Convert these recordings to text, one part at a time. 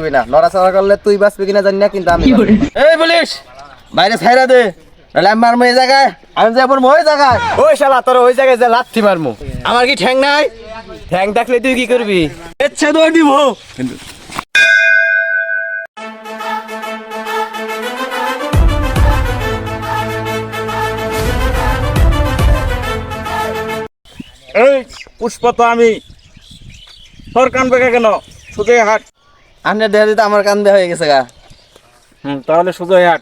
করবি না, নড়াচড়া করলে তুই বাঁচবি কিনা জানি না, কিন্তু আমি এই পুলিশ বাইরে ছাইরা দে, নাহলে আমি মারমু এই জায়গায়, আমি যাবো ওই জায়গায়। ওই শালা তোর ওই জায়গায় যে লাথি মারমু, আমার কি ঠ্যাং নাই? ঠ্যাং থাকলে তুই কি করবি? ইচ্ছে দৌড় দিব। এই পুষ্পা তো আমি, তোর কান বেঁকা কেন? সোজাই হাট। আন্নের দেহ দিতে আমার কান্দে হয়ে গেছে গা। তাহলে সোজাই হাট।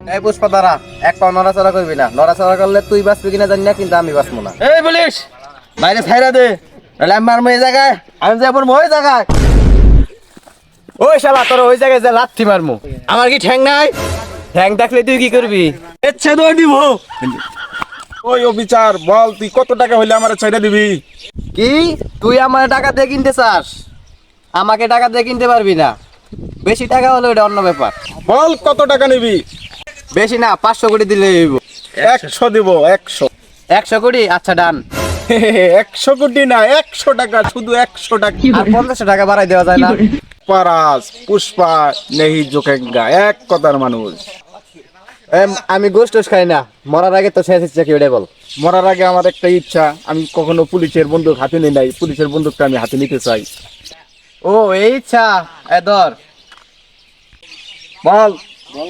এই পুষ্পা দাঁড়া, এক পাও নড়াচড়া করবি না, নড়াচড়া করলে তুই বাঁচবি কিনা জানি না, কিন্তু আমি বাঁচবো না। এই পুলিশ বাইরে ছাইরা দে, নাহলে আমি মারমু এই জায়গায়, আমি যাবো ওই জায়গায়। ওই শালা তোর ওই জায়গায় যে লাথি মারমু, আমার কি ঠ্যাং নাই? ঠ্যাং থাকলে তুই কি করবি? ইচ্ছে দৌড় দিব। ওই অবিচার, বল তুই কত টাকা হইলে আমার ছেড়ে দিবি? কি তুই আমার টাকা দিয়ে কিনতে চাস? আমাকে টাকা দিয়ে কিনতে পারবি না, বেশি টাকা হলে ওটা অন্য ব্যাপার। বল কত টাকা নিবি? বেশি না, 500 কোটি দিলে হইব। 100 দিব, 100। 100 কোটি? আচ্ছা ডান। 100 কোটি না, 100 টাকা, শুধু 100 টাকা। আর 500 টাকা বাড়াই দেওয়া যায় না? পারাস পুষ্পা নেহি জোকেঙ্গা, এক কথার মানুষ। আমি গোশ টোশ খাই না, মরার আগে তো শেষ ইচ্ছা কি ওটাই বল। মরার আগে আমার একটা ইচ্ছা, আমি কখনো পুলিশের বন্দুক হাতে নিই নাই, পুলিশের বন্দুকটা আমি হাতে নিতে চাই। ও এই ইচ্ছা, ধর। বল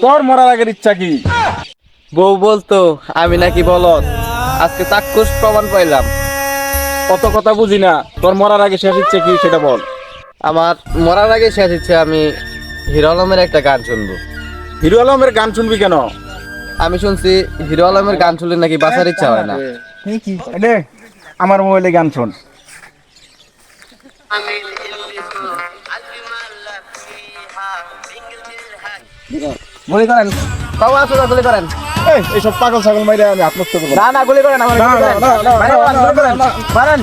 তোর মরার আগের ইচ্ছা কি? বউ বলতো আমি নাকি বলদ, আজকে চাক্ষুষ প্রমাণ পাইলাম। কত কথা বুঝি না, তোর মরার আগে শেষ ইচ্ছে কি সেটা বল। আমার মরার আগে শেষ ইচ্ছে, আমি হিরো আলমের একটা গান শুনবো। হিরো আলমের গান শুনবি কেন? আমি শুনছি হিরো আলমের গান শুনলে নাকি বাঁচার ইচ্ছা হয় না। আমার মোবাইলে গান শোন। গুলি করেন, কও আসো, গুলি করেন। এইসব পাগল ছাগল মাইরে আমি আত্মহত্যা করবো। না না, গুলি করেন আমার, না, না, না, না, না, না, না, না, না, না। মারেন।